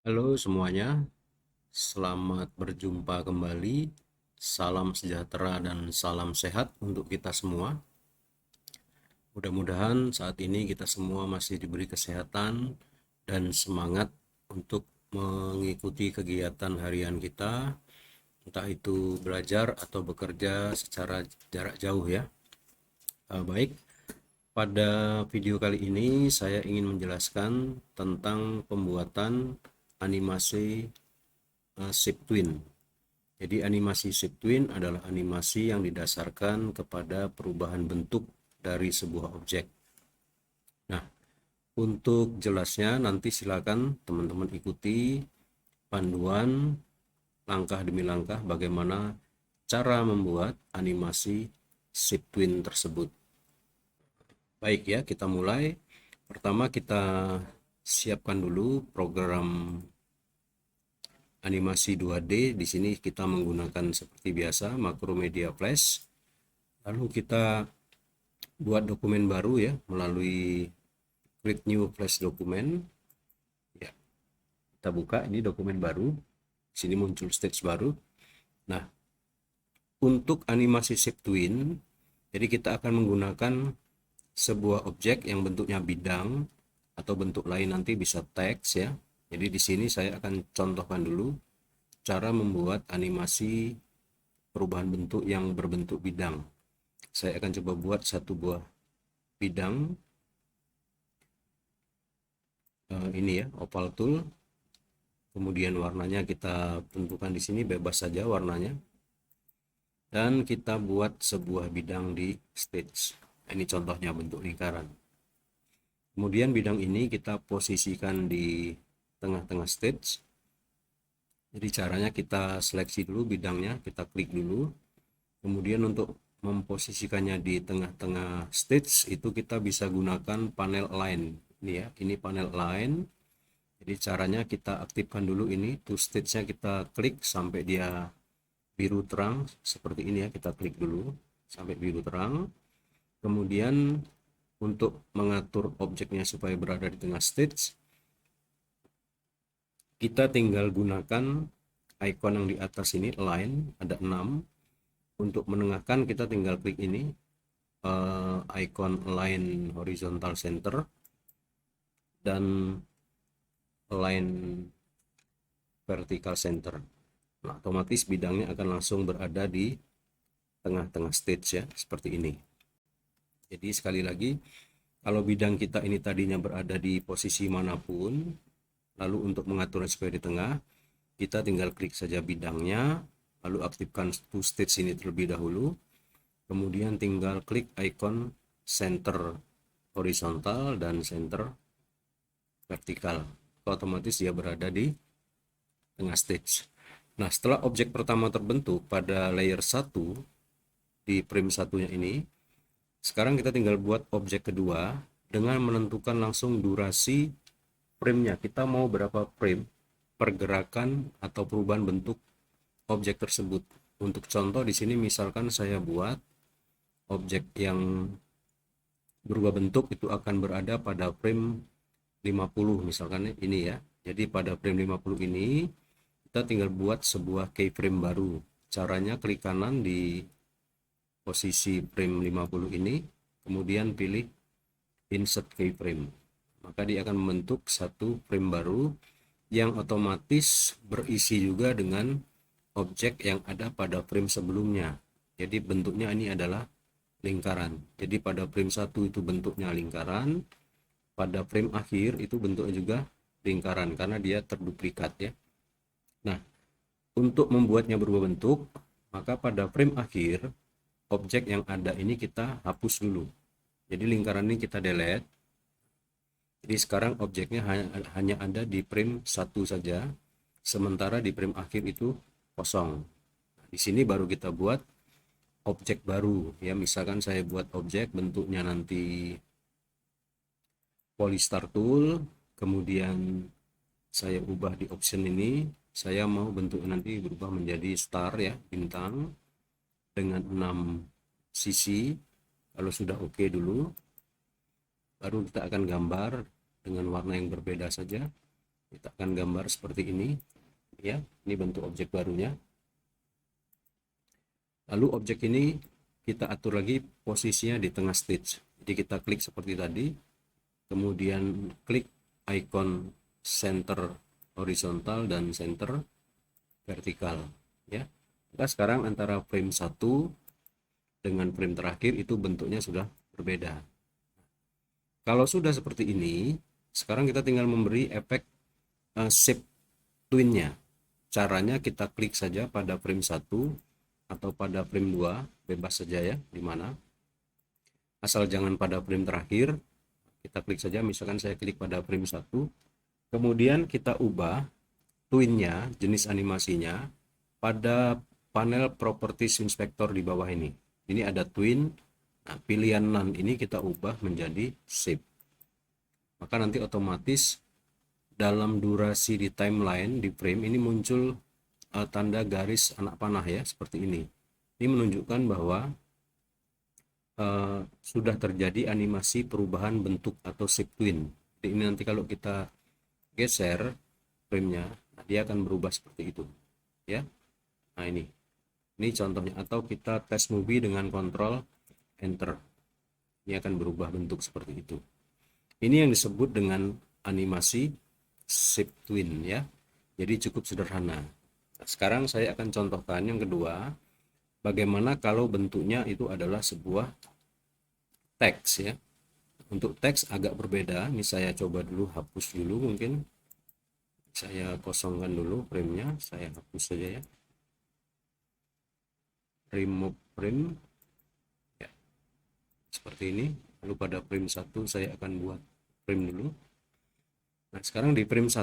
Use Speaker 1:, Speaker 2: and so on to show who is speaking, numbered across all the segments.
Speaker 1: Halo semuanya, selamat berjumpa kembali. Salam sejahtera dan salam sehat untuk kita semua. Mudah-mudahan saat ini kita semua masih diberi kesehatan dan semangat untuk mengikuti kegiatan harian kita, entah itu belajar atau bekerja secara jarak jauh ya. Baik, pada video kali ini saya ingin menjelaskan tentang pembuatan animasi Shape Twin. Jadi animasi Shape Twin adalah animasi yang didasarkan kepada perubahan bentuk dari sebuah objek. Nah, untuk jelasnya nanti silakan teman-teman ikuti panduan langkah demi langkah bagaimana cara membuat animasi Shape Twin tersebut. Baik ya, kita mulai. Pertama kita siapkan dulu program animasi 2D. Di sini kita menggunakan seperti biasa Macromedia Flash. Lalu kita buat dokumen baru ya melalui create new flash dokumen. Ya, kita buka ini dokumen baru. Di sini muncul stage baru. Nah, untuk animasi Shape Twin, jadi kita akan menggunakan sebuah objek yang bentuknya bidang atau bentuk lain nanti bisa teks ya. Jadi di sini saya akan contohkan dulu cara membuat animasi perubahan bentuk yang berbentuk bidang. Saya akan coba buat satu buah bidang ini ya, oval tool. Kemudian warnanya kita tentukan di sini bebas saja warnanya. Dan kita buat sebuah bidang di stage. Ini contohnya bentuk lingkaran. Kemudian bidang ini kita posisikan di tengah-tengah stage. Jadi caranya kita seleksi dulu bidangnya, kita klik dulu. Kemudian untuk memposisikannya di tengah-tengah stage itu kita bisa gunakan panel line. Ini ya, ini panel line. Jadi caranya kita aktifkan dulu ini to stage-nya, kita klik sampai dia biru terang seperti ini ya, kita klik dulu sampai biru terang. Kemudian untuk mengatur objeknya supaya berada di tengah stage, kita tinggal gunakan icon yang di atas ini, line, ada 6. Untuk menengahkan kita tinggal klik ini icon line horizontal center dan line vertical center. Nah, otomatis bidangnya akan langsung berada di tengah-tengah stage ya, seperti ini. Jadi sekali lagi, kalau bidang kita ini tadinya berada di posisi manapun, lalu untuk mengaturnya supaya di tengah, kita tinggal klik saja bidangnya, lalu aktifkan to stage ini terlebih dahulu, kemudian tinggal klik icon center horizontal dan center vertikal. Otomatis dia berada di tengah stage. Nah, setelah objek pertama terbentuk pada layer 1 di frame satunya ini, sekarang kita tinggal buat objek kedua dengan menentukan langsung durasi frame-nya. Kita mau berapa frame pergerakan atau perubahan bentuk objek tersebut. Untuk contoh di sini misalkan saya buat objek yang berubah bentuk itu akan berada pada frame 50 misalkan ini ya. Jadi pada frame 50 ini kita tinggal buat sebuah keyframe baru. Caranya klik kanan di posisi frame 50 ini, kemudian pilih insert keyframe. Maka dia akan membentuk satu frame baru yang otomatis berisi juga dengan objek yang ada pada frame sebelumnya. Jadi bentuknya ini adalah lingkaran. Jadi pada frame 1 itu bentuknya lingkaran, pada frame akhir itu bentuknya juga lingkaran karena dia terduplikat ya. Nah, untuk membuatnya berubah bentuk, maka pada frame akhir objek yang ada ini kita hapus dulu. Jadi lingkaran ini kita delete. Jadi sekarang objeknya hanya ada di frame 1 saja, sementara di frame akhir itu kosong. Di sini baru kita buat objek baru ya, misalkan saya buat objek bentuknya nanti polystar tool, kemudian saya ubah di option ini, saya mau bentuknya nanti berubah menjadi star ya, bintang dengan 6 sisi. Kalau sudah oke dulu, baru kita akan gambar dengan warna yang berbeda saja. Kita akan gambar seperti ini ya. Ini bentuk objek barunya. Lalu objek ini kita atur lagi posisinya di tengah stage. Jadi kita klik seperti tadi, kemudian klik icon center horizontal dan center vertikal ya. Maka sekarang antara frame 1 dengan frame terakhir itu bentuknya sudah berbeda. Kalau sudah seperti ini, sekarang kita tinggal memberi efek shape twin-nya. Caranya kita klik saja pada frame 1 atau pada frame 2, bebas saja ya, dimana. Asal jangan pada frame terakhir, kita klik saja, misalkan saya klik pada frame 1, kemudian kita ubah twin-nya, jenis animasinya, pada panel properties inspector di bawah ini. Ini ada twin. Nah, pilihan none ini kita ubah menjadi shape. Maka nanti otomatis dalam durasi di timeline di frame ini muncul tanda garis anak panah ya, seperti ini. Ini menunjukkan bahwa sudah terjadi animasi perubahan bentuk atau shape twin. Jadi ini nanti kalau kita geser frame-nya, dia akan berubah seperti itu ya. Nah, ini contohnya. Atau kita tes movie dengan kontrol enter, ini akan berubah bentuk seperti itu. Ini yang disebut dengan animasi shape twin ya. Jadi cukup sederhana. Nah, sekarang saya akan contohkan yang kedua, bagaimana kalau bentuknya itu adalah sebuah teks ya. Untuk teks agak berbeda. Ini saya coba dulu, hapus dulu, mungkin saya kosongkan dulu frame-nya, saya hapus saja ya. Remove frame ya, seperti ini. Lalu pada frame 1 saya akan buat frame dulu. Nah, sekarang di frame 1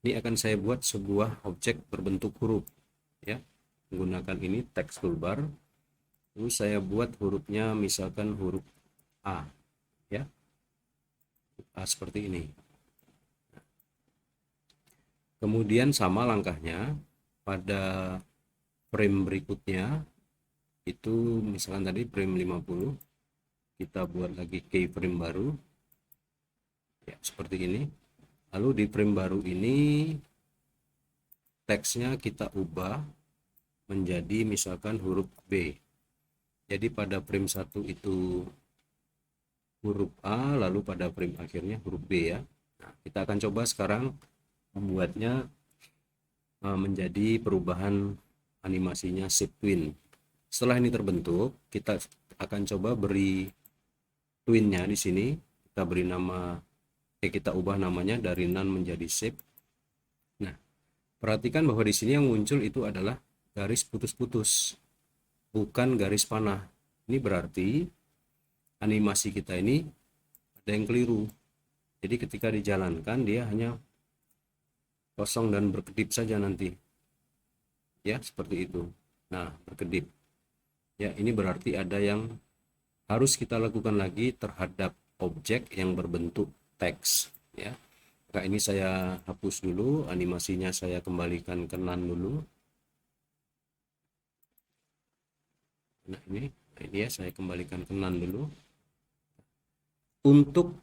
Speaker 1: ini akan saya buat sebuah objek berbentuk huruf ya, menggunakan ini text toolbar. Lalu saya buat hurufnya misalkan huruf A ya, A seperti ini. Kemudian sama langkahnya pada frame berikutnya, itu misalkan tadi frame 50, kita buat lagi keyframe baru ya, seperti ini. Lalu di frame baru ini teksnya kita ubah menjadi misalkan huruf B. Jadi pada frame 1 itu huruf A, lalu pada frame akhirnya huruf B ya. Nah, kita akan coba sekarang membuatnya menjadi perubahan animasinya shape twin. Setelah ini terbentuk, kita akan coba beri twinnya di sini. Kita beri nama, kita ubah namanya dari none menjadi shape. Nah, perhatikan bahwa di sini yang muncul itu adalah garis putus-putus, bukan garis panah. Ini berarti animasi kita ini ada yang keliru. Jadi ketika dijalankan dia hanya kosong dan berkedip saja nanti ya, seperti itu. Nah, berkedip ya, ini berarti ada yang harus kita lakukan lagi terhadap objek yang berbentuk teks ya. Nah, ini saya hapus dulu, animasinya saya kembalikan ke none dulu. Nah, ini ya, saya kembalikan ke none dulu. Untuk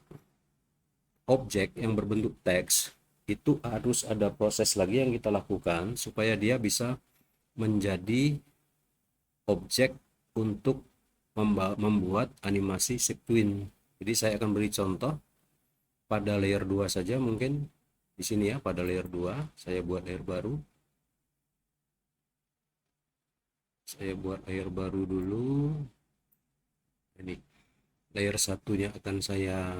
Speaker 1: objek yang berbentuk teks itu harus ada proses lagi yang kita lakukan supaya dia bisa menjadi objek untuk membuat animasi shape twin. Jadi saya akan beri contoh pada layer 2 saja, mungkin di sini ya, pada layer 2 saya buat layer baru. Saya buat layer baru dulu. Ini layer satunya akan saya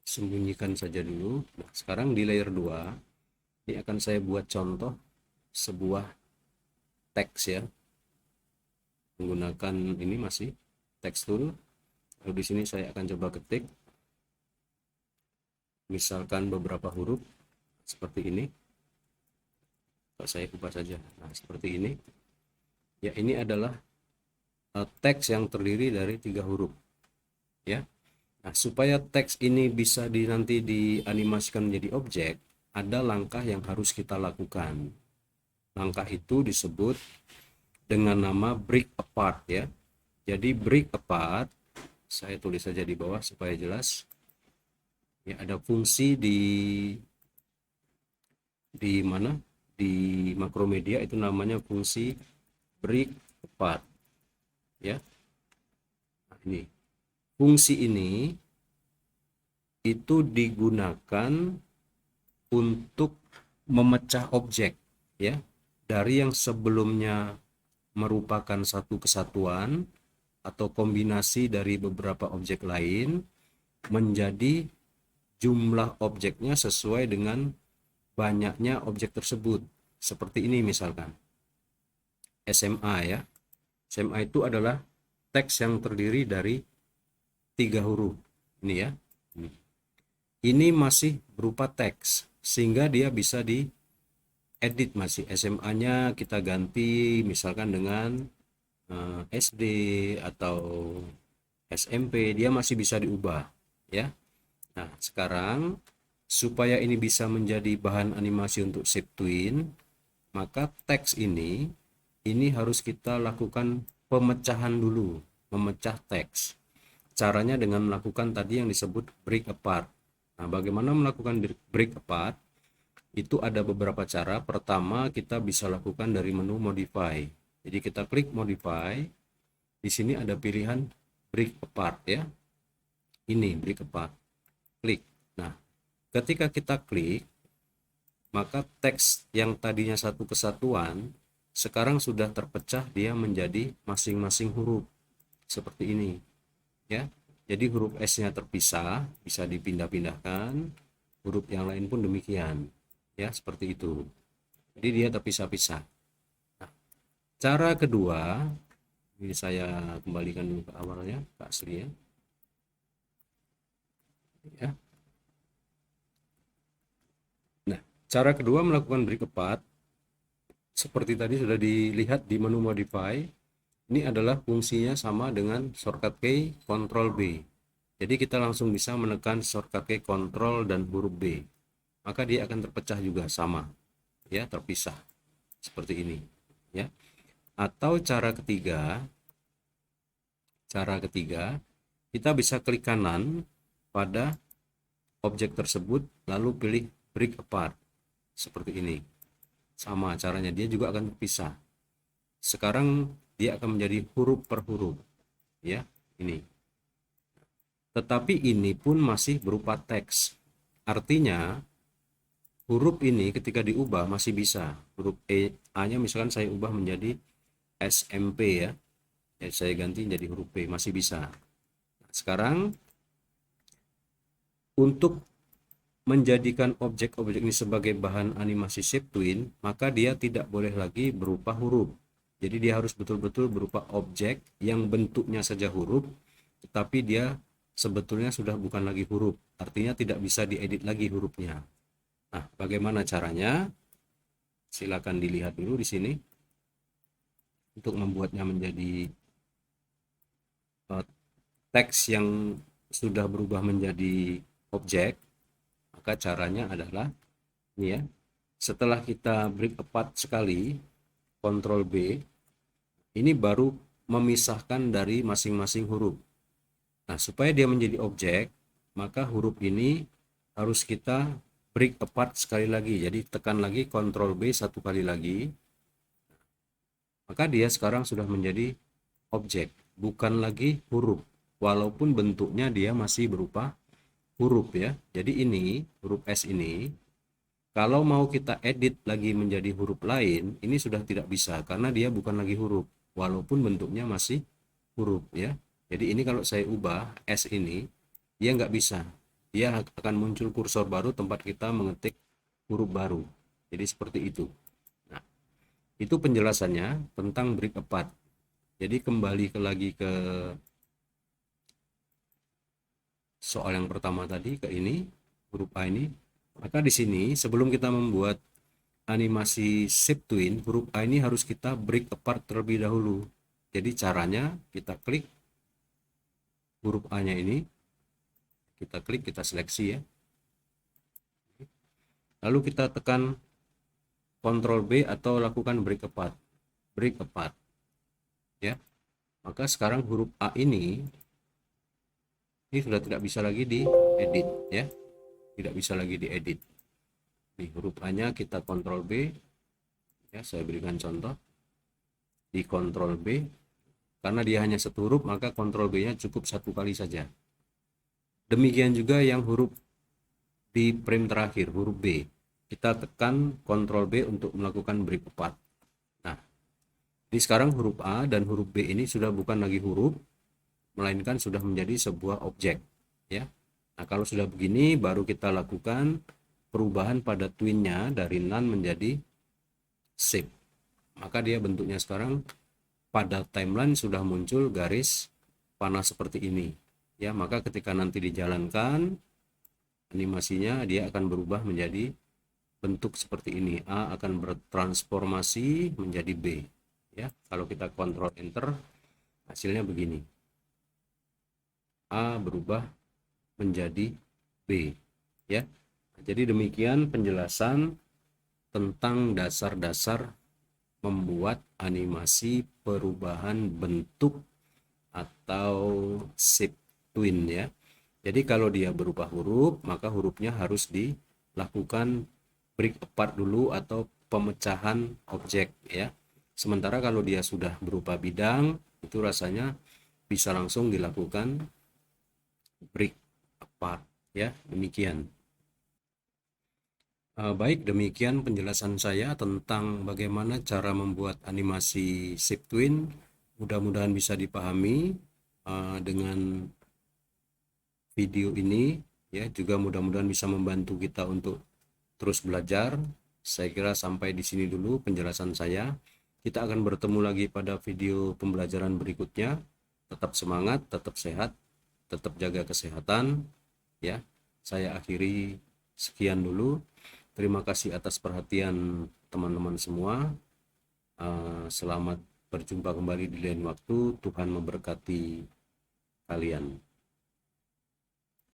Speaker 1: sembunyikan saja dulu. Nah, sekarang di layer 2 ini akan saya buat contoh sebuah teks ya, menggunakan ini masih text tool. Lalu di sini saya akan coba ketik misalkan beberapa huruf seperti ini. Saya ubah saja. Nah, seperti ini ya. Ini adalah teks yang terdiri dari 3 huruf ya. Nah, supaya teks ini bisa nanti dianimasikan menjadi objek, ada langkah yang harus kita lakukan. Langkah itu disebut dengan nama break apart ya. Jadi break apart, saya tulis saja di bawah supaya jelas Ya, ada fungsi di mana, di Makromedia itu namanya fungsi break apart ya. Nah, ini fungsi ini itu digunakan untuk memecah objek ya, dari yang sebelumnya merupakan satu kesatuan atau kombinasi dari beberapa objek lain menjadi jumlah objeknya sesuai dengan banyaknya objek tersebut. Seperti ini misalkan SMA ya. SMA itu adalah teks yang terdiri dari 3 huruf. Ini ya. Ini masih berupa teks sehingga dia bisa diedit, masih SMA-nya kita ganti misalkan dengan SD atau SMP, dia masih bisa diubah ya. Nah, sekarang supaya ini bisa menjadi bahan animasi untuk shape twin, maka teks ini harus kita lakukan pemecahan dulu, memecah teks. Caranya dengan melakukan tadi yang disebut break apart. Nah, bagaimana melakukan break apart? Itu ada beberapa cara. Pertama, kita bisa lakukan dari menu modify. Jadi kita klik modify. Di sini ada pilihan break apart ya. Ini break apart. Klik. Nah, ketika kita klik, maka teks yang tadinya satu kesatuan sekarang sudah terpecah, dia menjadi masing-masing huruf seperti ini ya. Jadi huruf S-nya terpisah, bisa dipindah-pindahkan, huruf yang lain pun demikian ya, seperti itu. Jadi dia terpisah-pisah. Nah, cara kedua, ini saya kembalikan dulu ke awalnya, ke asli ya. Ya. Nah, cara kedua melakukan break apart seperti tadi sudah dilihat di menu modify. Ini adalah fungsinya sama dengan shortcut key Ctrl B. Jadi kita langsung bisa menekan shortcut key Ctrl dan huruf B. Maka dia akan terpecah juga sama. Ya, terpisah. Seperti ini. Ya. Atau cara ketiga, kita bisa klik kanan pada objek tersebut lalu pilih break apart. Seperti ini. Sama caranya, dia juga akan terpisah. Sekarang dia akan menjadi huruf per huruf ya, ini. Tetapi ini pun masih berupa teks, artinya huruf ini ketika diubah masih bisa. Huruf A nya misalkan saya ubah menjadi SMP ya, saya ganti menjadi huruf P, masih bisa. Sekarang untuk menjadikan objek-objek ini sebagai bahan animasi shape twin, maka dia tidak boleh lagi berupa huruf. Jadi dia harus betul-betul berupa objek yang bentuknya saja huruf, tetapi dia sebetulnya sudah bukan lagi huruf. Artinya tidak bisa diedit lagi hurufnya. Nah, bagaimana caranya? Silakan dilihat dulu di sini. Untuk membuatnya menjadi teks yang sudah berubah menjadi objek, maka caranya adalah ini ya. Setelah kita break apart sekali, Ctrl B, ini baru memisahkan dari masing-masing huruf. Nah, supaya dia menjadi objek, maka huruf ini harus kita break apart sekali lagi. Jadi tekan lagi Ctrl B satu kali lagi. Maka dia sekarang sudah menjadi objek, bukan lagi huruf. Walaupun bentuknya dia masih berupa huruf ya. Jadi ini huruf S ini kalau mau kita edit lagi menjadi huruf lain, ini sudah tidak bisa karena dia bukan lagi huruf walaupun bentuknya masih huruf ya. Jadi ini kalau saya ubah S ini, dia nggak bisa. Dia akan muncul kursor baru tempat kita mengetik huruf baru. Jadi seperti itu. Nah, itu penjelasannya tentang break apart. Jadi kembali lagi ke soal yang pertama tadi, ke ini huruf A ini. Maka di sini sebelum kita membuat animasi shape twin, huruf A ini harus kita break apart terlebih dahulu. Jadi caranya kita klik huruf A nya ini, kita klik, kita seleksi ya, lalu kita tekan Ctrl B atau lakukan break apart ya. Maka sekarang huruf A ini sudah tidak bisa lagi diedit ya. tidak bisa lagi diedit. Di huruf A-nya kita Ctrl B, ya saya berikan contoh di Ctrl B, karena dia hanya satu huruf maka Ctrl B-nya cukup satu kali saja. Demikian juga yang huruf di frame terakhir, huruf B, kita tekan Ctrl B untuk melakukan break apart. Nah, ini sekarang huruf A dan huruf B ini sudah bukan lagi huruf, melainkan sudah menjadi sebuah objek, ya. Nah, kalau sudah begini baru kita lakukan perubahan pada twinnya dari none menjadi shape. Maka dia bentuknya sekarang pada timeline sudah muncul garis panah seperti ini, ya. Maka ketika nanti dijalankan animasinya, dia akan berubah menjadi bentuk seperti ini. A akan bertransformasi menjadi B, ya. Kalau kita kontrol enter, hasilnya begini. A berubah menjadi B, ya. Jadi demikian penjelasan tentang dasar-dasar membuat animasi perubahan bentuk atau shape twin, ya. Jadi kalau dia berubah huruf, maka hurufnya harus dilakukan break apart dulu atau pemecahan objek, ya. Sementara kalau dia sudah berupa bidang, itu rasanya bisa langsung dilakukan break apart, ya. Demikian. Baik, demikian penjelasan saya tentang bagaimana cara membuat animasi shape twin. Mudah-mudahan bisa dipahami dengan video ini, ya. Juga mudah-mudahan bisa membantu kita untuk terus belajar. Saya kira sampai di sini dulu penjelasan saya. Kita akan bertemu lagi pada video pembelajaran berikutnya. Tetap semangat, tetap sehat, tetap jaga kesehatan, ya. Saya akhiri sekian dulu. Terima kasih atas perhatian teman-teman semua. Selamat berjumpa kembali di lain waktu. Tuhan memberkati kalian.